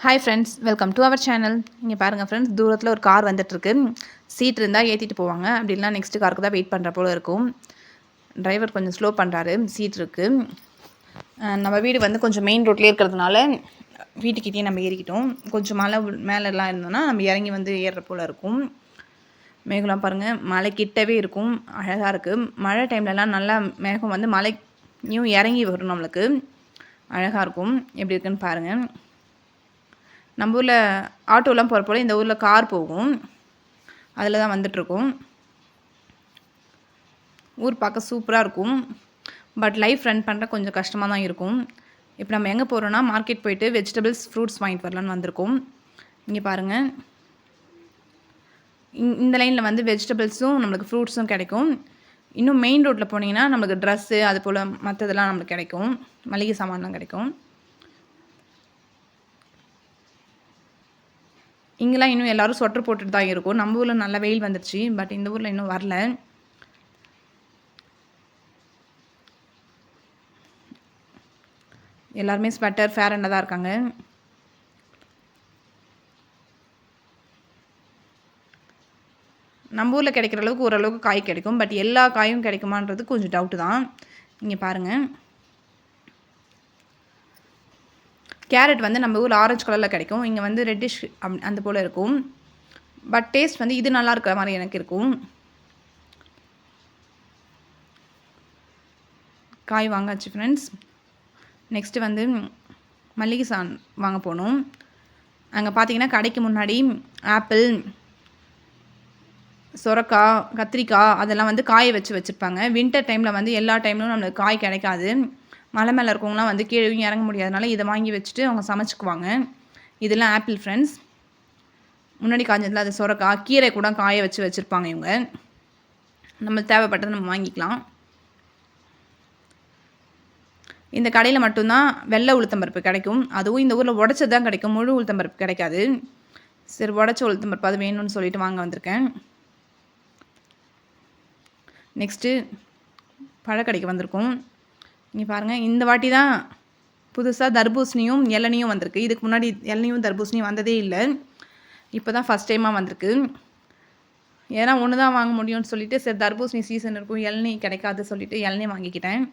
Hi friends, welcome to our channel. இங்கே பாருங்கள் friends, தூரத்தில் ஒரு கார் வந்துட்டுருக்கு. சீட் இருந்தால் ஏற்றிட்டு போவாங்க, அப்படி இல்லைனா நெக்ஸ்ட்டு காருக்கு தான் வெயிட் பண்ணுற போல இருக்கும். டிரைவர் கொஞ்சம் ஸ்லோ பண்ணுறாரு, சீட் இருக்குது. நம்ம வீடு வந்து கொஞ்சம் மெயின் ரோட்லேயே இருக்கிறதுனால வீட்டுக்கிட்டேயே நம்ம ஏறிக்கிட்டோம். கொஞ்சம் மலை மேலெலாம் இருந்தோன்னா நம்ம இறங்கி வந்து ஏறுற போல் இருக்கும். மேகலாம் பாருங்கள், மலை கிட்டவே இருக்கும், அழகாக இருக்குது. மழை டைம்லலாம் நல்லா மேகம் வந்து மலையும் இறங்கி வரும், நம்மளுக்கு அழகாக இருக்கும். எப்படி இருக்குன்னு பாருங்கள். நம்ம ஊரில் ஆட்டோலாம் போகிற போல் இந்த ஊரில் கார் போகும், அதில் தான் வந்துட்ருக்கோம். ஊர் பார்க்க சூப்பராக இருக்கும், பட் லைஃப் ரன் பண்ணுற கொஞ்சம் கஷ்டமாக தான் இருக்கும். இப்போ நம்ம எங்கே போகிறோன்னா மார்க்கெட் போயிட்டு வெஜிடபிள்ஸ் ஃப்ரூட்ஸ் வாங்கிட்டு வரலான்னு வந்திருக்கோம். இங்கே பாருங்கள், இந்த லைனில் வந்து வெஜிடபிள்ஸும் நம்மளுக்கு ஃப்ரூட்ஸும் கிடைக்கும். இன்னும் மெயின் ரோட்டில் போனீங்கன்னா நம்மளுக்கு ட்ரெஸ்ஸு அது போல் மற்றதெல்லாம் நம்மளுக்கு கிடைக்கும், மளிகை சாமான்லாம் கிடைக்கும். இங்கெல்லாம் இன்னும் எல்லோரும் ஸ்வெட்டர் போட்டுட்டு தான் இருக்கும். நம்ம ஊரில் நல்ல வெயில் வந்துடுச்சு, பட் இந்த ஊரில் இன்னும் வரல. எல்லாருமே ஸ்வெட்டர் ஃபேரண்டாக தான் இருக்காங்க. நம்ம ஊரில் கிடைக்கிற அளவுக்கு ஓரளவுக்கு காய் கிடைக்கும், பட் எல்லா காயும் கிடைக்குமான்றது கொஞ்சம் டவுட்டு தான். இங்கே பாருங்கள், கேரட் வந்து நம்ம ஊரில் ஆரஞ்சு கலரில் கிடைக்கும், இங்கே வந்து ரெட்டிஷ் அந்த போல் இருக்கும். பட் டேஸ்ட் வந்து இது நல்லா இருக்கிற மாதிரி எனக்கு இருக்கும். காய் வாங்காச்சு ஃப்ரெண்ட்ஸ். நெக்ஸ்ட்டு வந்து மல்லிகை வாங்க போகணும். அங்கே பார்த்தீங்கன்னா கடைக்கு முன்னாடி ஆப்பிள், சொரக்காய், கத்திரிக்காய் அதெல்லாம் வந்து காய வச்சுருப்பாங்க. வின்டர் டைமில் வந்து எல்லா டைம்லும் நம்மளுக்கு காய் கிடைக்காது. மலை மேலே இருக்கவங்களாம் வந்து கீழே இறங்க முடியாதனால இதை வாங்கி வச்சுட்டு அவங்க சமைச்சிக்குவாங்க. இதெல்லாம் ஆப்பிள் ஃப்ரெண்ட்ஸ். முன்னாடி காய்ஞ்சதில் அது சொரக்காய், கீரை கூட காய வச்சுருப்பாங்க இவங்க. நம்ம தேவைப்பட்டதை நம்ம வாங்கிக்கலாம். இந்த கடையில் மட்டும்தான் வெள்ளை உளுத்தம்பருப்பு கிடைக்கும். அதுவும் இந்த ஊரில் உடச்சது தான் கிடைக்கும், முழு உளுத்தம்பருப்பு கிடைக்காது. சரி, உடச்ச உளுத்தம்பருப்பு அது வேணும்னு சொல்லிட்டு வாங்க வந்திருக்கேன். நெக்ஸ்ட்டு பழக்கடைக்கு வந்திருக்கோம். இங்கே பாருங்கள், இந்த வாட்டி தான் புதுசாக தர்பூசணியும் இளநியும் வந்திருக்கு. இதுக்கு முன்னாடி இளநியும் தர்பூசணியும் வந்ததே இல்லை, இப்போ தான் ஃபஸ்ட் டைமாக வந்திருக்கு. ஏன்னா ஒன்று தான் வாங்க முடியும்னு சொல்லிட்டு, சரி தர்பூசணி சீசன் இருக்கும், இளநீ கிடைக்காது சொல்லிட்டு இளநீ வாங்கிக்கிட்டேன்.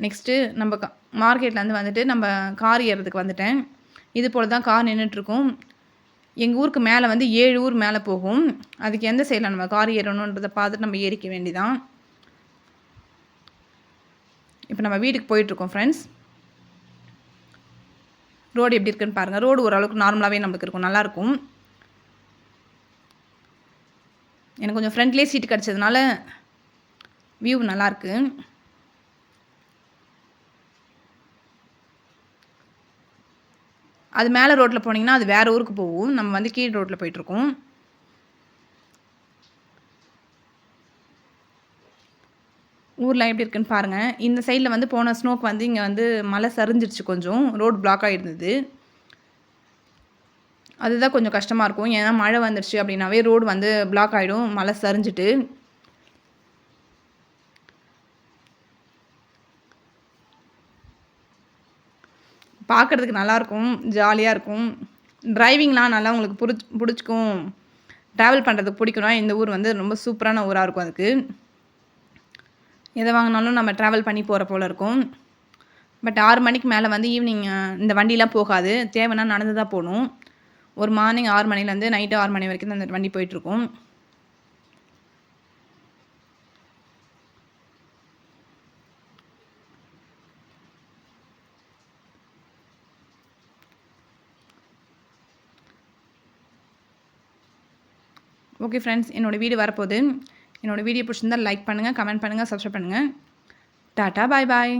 நெக்ஸ்ட்டு நம்ம மார்க்கெட்லேருந்து வந்துட்டு நம்ம கார் ஏறுறதுக்கு வந்துட்டேன். இது போல் தான் கார் நின்றுட்டுருக்கும். எங்கள் ஊருக்கு மேலே வந்து 7 ஊர் மேலே போகும். அதுக்கு எந்த சைடில் நம்ம கார் ஏறணுன்றதை பார்த்துட்டு நம்ம ஏறிக்க வேண்டிதான். இப்போ நம்ம வீட்டுக்கு போயிட்டுருக்கோம் ஃப்ரெண்ட்ஸ். ரோடு எப்படி இருக்குன்னு பாருங்கள். ரோடு ஓரளவுக்கு நார்மலாகவே நம்மளுக்கு இருக்கும், நல்லாயிருக்கும். எனக்கு கொஞ்சம் ஃப்ரண்ட்லேயே சீட்டு கிடச்சதுனால வியூ நல்லாயிருக்கு. அது மேலே ரோட்டில் போனீங்கன்னா அது வேறு ஊருக்கு போகும். நம்ம வந்து கீழ் ரோட்டில் போயிட்டுருக்கோம். ஊரில் எப்படி இருக்குன்னு பாருங்கள். இந்த சைடில் வந்து போன ஸ்னோக்கு வந்து இங்கே வந்து மழை சரிஞ்சிருச்சு, கொஞ்சம் ரோடு பிளாக் ஆகிருந்தது. அதுதான் கொஞ்சம் கஷ்டமாக இருக்கும். ஏன்னா மழை வந்துடுச்சு அப்படின்னாவே ரோடு வந்து பிளாக் ஆகிடும், மழை சரிஞ்சிட்டு. பார்க்குறதுக்கு நல்லாயிருக்கும், ஜாலியாக இருக்கும். டிரைவிங்லாம் நல்லா உங்களுக்கு பிடிச்சிக்கும், ட்ராவல் பண்ணுறதுக்கு பிடிக்கும்னா இந்த ஊர் வந்து ரொம்ப சூப்பரான ஊராக இருக்கும். அதுக்கு எதை வாங்கினாலும் நம்ம ட்ராவல் பண்ணி போகிற போல் இருக்கும். பட் 6 மணிக்கு மேலே வந்து ஈவினிங் இந்த வண்டிலாம் போகாது, தேவைன்னா நடந்து தான் போகணும். ஒரு மார்னிங் 6 மணிலேருந்து நைட்டு 6 மணி வரைக்கும் தான் அந்த வண்டி போயிட்டுருக்கும். ஓகே ஃப்ரெண்ட்ஸ், என்னோடய வீடியோ வரப்போகுது. என்னோடய வீடியோ பிடிச்சிருந்தால் லைக் பண்ணுங்கள், கமெண்ட் பண்ணுங்கள், சப்ஸ்கிரைப் பண்ணுங்கள். டாட்டா, பாய் பாய்.